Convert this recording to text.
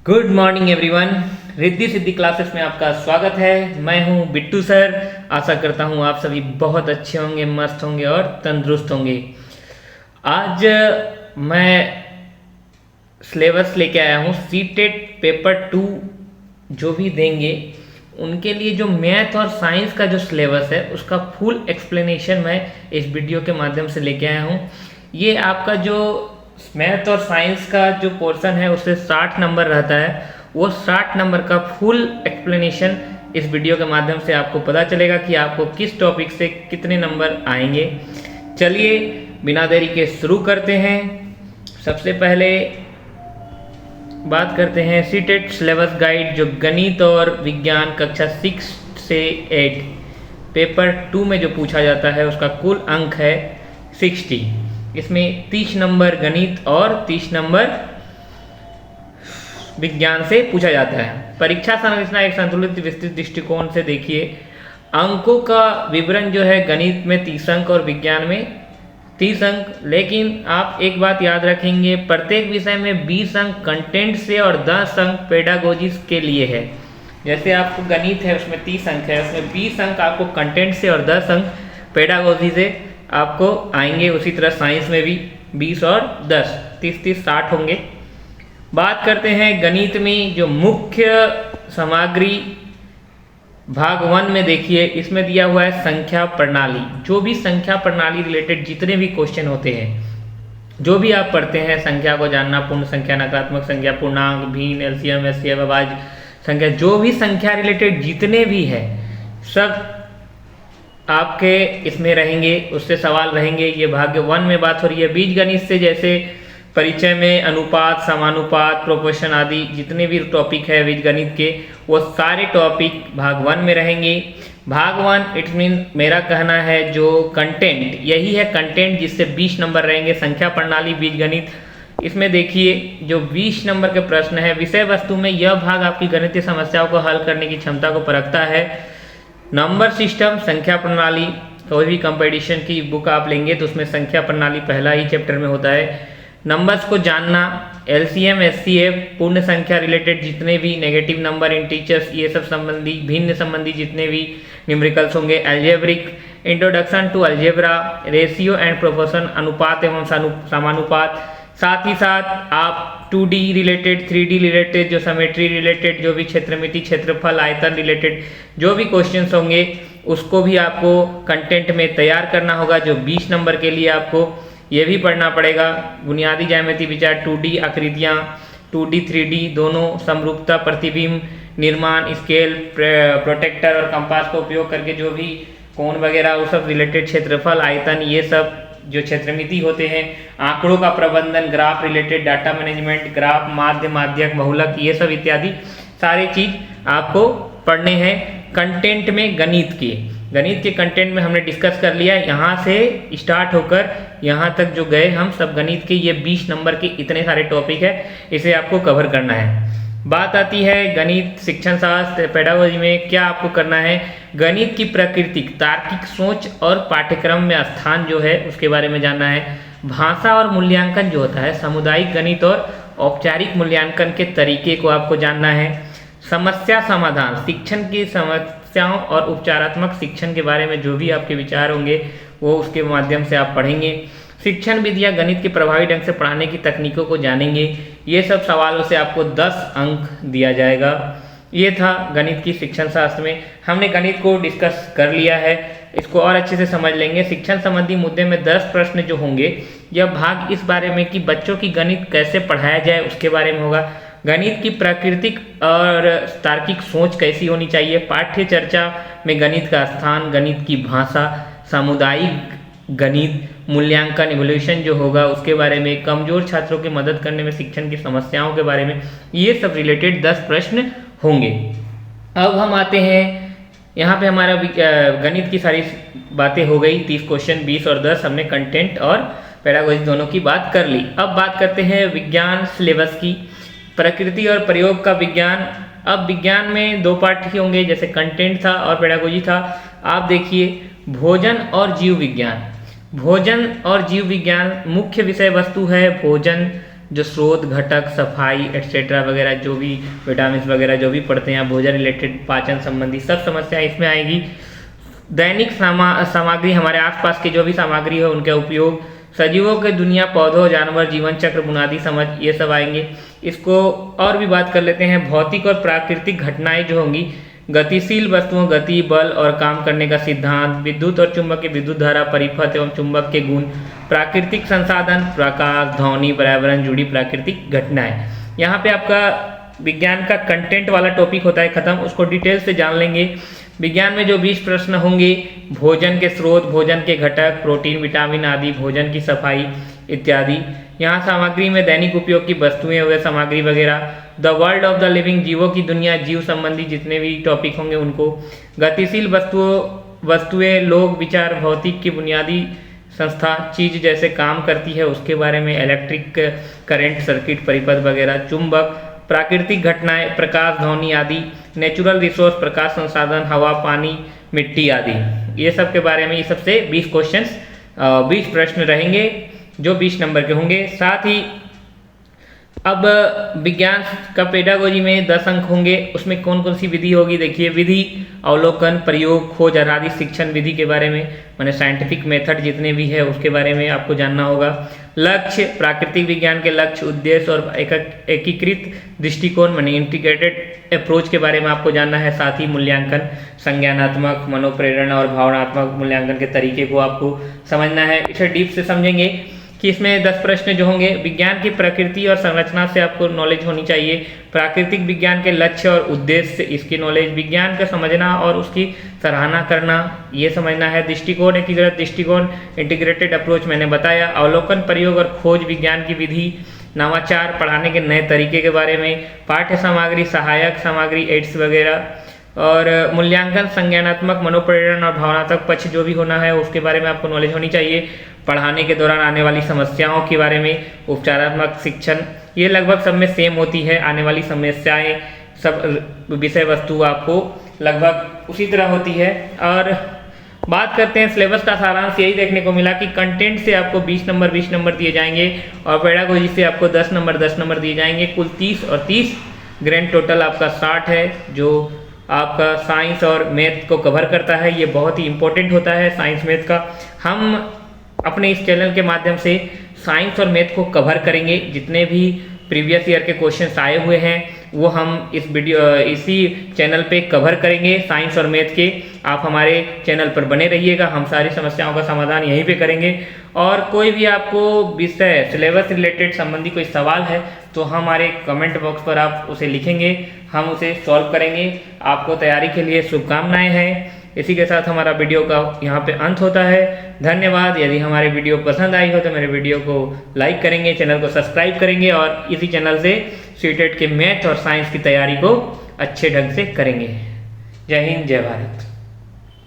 Good morning everyone. Riddhi Siddhi classes में आपका स्वागत है। मैं हूं बिट्टू सर। आशा करता हूं आप सभी बहुत अच्छे होंगे, मस्त होंगे और तंदुरुस्त होंगे। आज मैं सिलेबस लेके आया हूं सीटेट पेपर 2। जो भी देंगे उनके लिए जो मैथ और साइंस का जो सिलेबस है उसका फुल एक्सप्लेनेशन मैं इस वीडियो के माध्यम से लेके आया हूं। ये आपका जो मैथ और साइंस का जो पोर्शन है उससे 60 नंबर रहता है, वो 60 नंबर का फुल एक्सप्लेनेशन इस वीडियो के माध्यम से आपको पता चलेगा कि आपको किस टॉपिक से कितने नंबर आएंगे। चलिए बिना देरी के शुरू करते हैं। सबसे पहले बात करते हैं सीटेट सिलेबस गाइड, जो गणित और विज्ञान कक्षा 6 से 8 पेपर 2 में जो पूछा जाता है उसका कुल अंक है 60। इसमें 30 नंबर गणित और 30 नंबर विज्ञान से पूछा जाता है। परीक्षा संरचना एक संतुलित विस्तृत दृष्टिकोण से देखिए। अंकों का विवरण जो है गणित में 30 अंक और विज्ञान में 30 अंक, लेकिन आप एक बात याद रखेंगे, प्रत्येक विषय में 20 अंक कंटेंट से और 10 अंक पेडागोजी के लिए है। जैसे आपको गणित है उसमें 30 अंक है, उसमें 20 अंक आपको कंटेंट से और 10 अंक पेडागोजी से आपको आएंगे। उसी तरह साइंस में भी 20 और 10 30 60 होंगे। बात करते हैं गणित में जो मुख्य सामग्री भाग 1 में देखिए, इसमें दिया हुआ है संख्या प्रणाली। जो भी संख्या प्रणाली रिलेटेड जितने भी क्वेश्चन होते हैं, जो भी आप पढ़ते हैं, संख्या को जानना, पूर्ण संख्या, नकारात्मक संख्या, पूर्णांक, भिन्न, एलसीएम, एचसीएफ, अभाज्य संख्या, जो भी संख्या रिलेटेड जितने भी है सब आपके इसमें रहेंगे, उससे सवाल रहेंगे। ये भाग 1 में बात हो रही है। बीज गणित से जैसे परिचय में अनुपात, समानुपात, प्रोपोर्शन आदि जितने भी टॉपिक है बीज गणित के, वो सारे टॉपिक भाग 1 में रहेंगे। भाग 1 इट मीन मेरा कहना है जो कंटेंट, यही है कंटेंट जिससे 20 नंबर रहेंगे। संख्या प्रणाली बीज गणित, इसमें देखिए जो 20 नंबर के प्रश्न है, विषय वस्तु में यह भाग आपकी गणितीय समस्याओं को हल करने की क्षमता को परखता है। नंबर सिस्टम, संख्या प्रणाली, कोई भी कंपटीशन की बुक आप लेंगे तो उसमें संख्या प्रणाली पहला ही चैप्टर में होता है। नंबर्स को जानना, एलसीएम, एचसीएफ, पूर्ण संख्या रिलेटेड जितने भी नेगेटिव नंबर, इंटीजर्स, ये सब संबंधी, भिन्न संबंधी जितने भी न्यूमेरिकल्स होंगे। Algebraic, introduction to algebra, ratio and proportion, अनुपात एवं समानुपात। साथ ही साथ आप 2D रिलेटेड, 3D रिलेटेड, जो समेट्री रिलेटेड, जो भी क्षेत्रमिति, क्षेत्रफल, आयतन रिलेटेड जो भी क्वेश्चंस होंगे उसको भी आपको कंटेंट में तैयार करना होगा। जो 20 नंबर के लिए आपको ये भी पढ़ना पड़ेगा। बुनियादी ज्यामिति विचार, 2D आकृतियाँ, 2D 3D दोनों, समरूपता, प्रतिबिंब निर्माण, स्केल, प्रोटेक्टर और कंपास का उपयोग करके जो भी कोण वगैरह वो सब रिलेटेड, क्षेत्रफल, आयतन, ये सब जो क्षेत्रमिति होते हैं, आंकड़ों का प्रबंधन, graph related, data management, graph, माध्य, माध्यक, बहुलक, ये सब इत्यादि सारी चीज आपको पढ़ने हैं कंटेंट में। गणित के कंटेंट में हमने डिस्कस कर लिया। यहाँ से स्टार्ट होकर यहाँ तक जो गए हम सब गणित के, ये 20 नंबर के इतने सारे टॉपिक है, इसे आपको कवर करना है। बात आती है गणित शिक्षण शास्त्र पेडागोजी में क्या आपको करना है। गणित की प्राकृतिक तार्किक सोच और पाठ्यक्रम में स्थान जो है उसके बारे में जानना है। भाषा और मूल्यांकन जो होता है, सामुदायिक गणित और औपचारिक मूल्यांकन के तरीके को आपको जानना है। समस्या समाधान, शिक्षण की समस्याओं और उपचारात्मक शिक्षण के बारे में जो भी आपके विचार होंगे वो उसके माध्यम से आप पढ़ेंगे। शिक्षण विधियाँ, गणित के प्रभावी ढंग से पढ़ाने की तकनीकों को जानेंगे। ये सब सवालों से आपको 10 अंक दिया जाएगा। ये था गणित की शिक्षण शास्त्र में। हमने गणित को डिस्कस कर लिया है, इसको और अच्छे से समझ लेंगे। शिक्षण संबंधी मुद्दे में 10 प्रश्न जो होंगे, यह भाग इस बारे में कि बच्चों की गणित कैसे पढ़ाया जाए उसके बारे में होगा। गणित की प्राकृतिक और तार्किक सोच कैसी होनी चाहिए, पाठ्य चर्चा में गणित का स्थान, गणित की भाषा, सामुदायिक गणित, मूल्यांकन, इवोल्यूशन जो होगा उसके बारे में, कमजोर छात्रों की मदद करने में शिक्षण की समस्याओं के बारे में, ये सब रिलेटेड 10 प्रश्न होंगे। अब हम आते हैं यहाँ पे, हमारा गणित की सारी बातें हो गई, 30 क्वेश्चन, 20 और 10 हमने कंटेंट और पेडागोजी दोनों की बात कर ली। अब बात करते हैं विज्ञान सिलेबस की। प्रकृति और प्रयोग का विज्ञान। अब विज्ञान में 2 पार्ट ही होंगे, जैसे कंटेंट था और पेडागोजी था। आप देखिए भोजन और जीव विज्ञान। भोजन और जीव विज्ञान मुख्य विषय वस्तु है भोजन, जो स्रोत, घटक, सफाई एटसेट्रा वगैरह जो भी विटामिन वगैरह जो भी पढ़ते हैं, भोजन रिलेटेड, पाचन संबंधी सब समस्याएं इसमें आएगी। दैनिक सामग्री, हमारे आसपास की जो भी सामग्री है उनका उपयोग, सजीवों के दुनिया, पौधों, जानवर, जीवन चक्र, बुनियादी समझ, ये सब आएंगे। इसको और भी बात कर लेते हैं। भौतिक और प्राकृतिक घटनाएं जो होंगी, गतिशील वस्तुओं, गति, बल और काम करने का सिद्धांत, विद्युत और चुंबक की विद्युत धारा, परिपथ एवं चुंबक के गुण, प्राकृतिक संसाधन, प्रकाश, ध्वनि, पर्यावरण जुड़ी प्राकृतिक घटनाएं। यहाँ पे आपका विज्ञान का कंटेंट वाला टॉपिक होता है खत्म, उसको डिटेल से जान लेंगे। विज्ञान में जो 20 प्रश्न होंगे, भोजन के स्रोत, भोजन के घटक, प्रोटीन, विटामिन आदि, भोजन की सफाई इत्यादि। यहाँ सामग्री में दैनिक उपयोग की वस्तुएं व सामग्री वगैरह, the world of the living, जीवों की दुनिया, जीव संबंधी जितने भी टॉपिक होंगे उनको, गतिशील वस्तुएं, लोग, विचार, भौतिक की बुनियादी संस्था, चीज जैसे काम करती है उसके बारे में, इलेक्ट्रिक करंट, सर्किट, परिपथ वगैरह, चुंबक, प्राकृतिक घटनाएं, प्रकाश, ध्वनि आदि, नेचुरल रिसोर्स, प्रकाश संसाधन, हवा, पानी, मिट्टी आदि। ये सब के बारे में ये सबसे 20 क्वेश्चंस 20 प्रश्न रहेंगे जो 20 नंबर के होंगे। साथ ही अब विज्ञान का पेडागोजी में 10 अंक होंगे, उसमें कौन कौन सी विधि होगी देखिए। विधि, अवलोकन, प्रयोग, खोज आधारित शिक्षण विधि के बारे में, माने साइंटिफिक मेथड जितने भी है उसके बारे में आपको जानना होगा। लक्ष्य, प्राकृतिक विज्ञान के लक्ष्य, उद्देश्य और एकीकृत दृष्टिकोण, माने इंटीग्रेटेड अप्रोच के बारे में आपको जानना है। साथ ही मूल्यांकन, संज्ञानात्मक, मनोप्रेरणा और भावनात्मक मूल्यांकन के तरीके को आपको समझना है। इसे डीप से समझेंगे कि इसमें 10 प्रश्न जो होंगे, विज्ञान की प्रकृति और संरचना से आपको नॉलेज होनी चाहिए। प्राकृतिक विज्ञान के लक्ष्य और उद्देश्य, इसकी नॉलेज, विज्ञान का समझना और उसकी सराहना करना, ये समझना है। दृष्टिकोण, एकीकृत दृष्टिकोण, इंटीग्रेटेड अप्रोच मैंने बताया। अवलोकन, प्रयोग और खोज, विज्ञान की विधि। नवाचार, पढ़ाने के नए तरीके के बारे में। पाठ्य सामग्री, सहायक सामग्री, एड्स वगैरह। और मूल्यांकन, संज्ञानात्मक, मनोप्रेरणा और भावनात्मक पक्ष जो भी होना है उसके बारे में आपको नॉलेज होनी चाहिए। पढ़ाने के दौरान आने वाली समस्याओं के बारे में, उपचारात्मक शिक्षण, ये लगभग सब में सेम होती है। आने वाली समस्याएं, सब विषय वस्तु आपको लगभग उसी तरह होती है। और बात करते हैं सिलेबस का सारांश, यही देखने को मिला कि कंटेंट से आपको 20 नंबर दिए जाएंगे और पेडागोजी से आपको 10 नंबर दिए जाएंगे। कुल 30 और 30 ग्रैंड टोटल आपका 60 है, जो आपका साइंस और मैथ को कवर करता है। ये बहुत ही इंपॉर्टेंट होता है साइंस मैथ का। हम अपने इस चैनल के माध्यम से साइंस और मैथ को कवर करेंगे। जितने भी प्रीवियस ईयर के क्वेश्चंस आए हुए हैं वो हम इसी चैनल पे कवर करेंगे, साइंस और मैथ के। आप हमारे चैनल पर बने रहिएगा, हम सारी समस्याओं का समाधान यहीं पे करेंगे। और कोई भी आपको विषय सिलेबस रिलेटेड संबंधी कोई सवाल है तो हमारे कमेंट बॉक्स पर आप उसे लिखेंगे, हम उसे सॉल्व करेंगे। आपको तैयारी के लिए शुभकामनाएं हैं। इसी के साथ हमारा वीडियो का यहाँ पे अंत होता है। धन्यवाद। यदि हमारे वीडियो पसंद आई हो तो मेरे वीडियो को लाइक करेंगे, चैनल को सब्सक्राइब करेंगे और इसी चैनल से सीटेट के मैथ और साइंस की तैयारी को अच्छे ढंग से करेंगे। जय हिंद, जय भारत।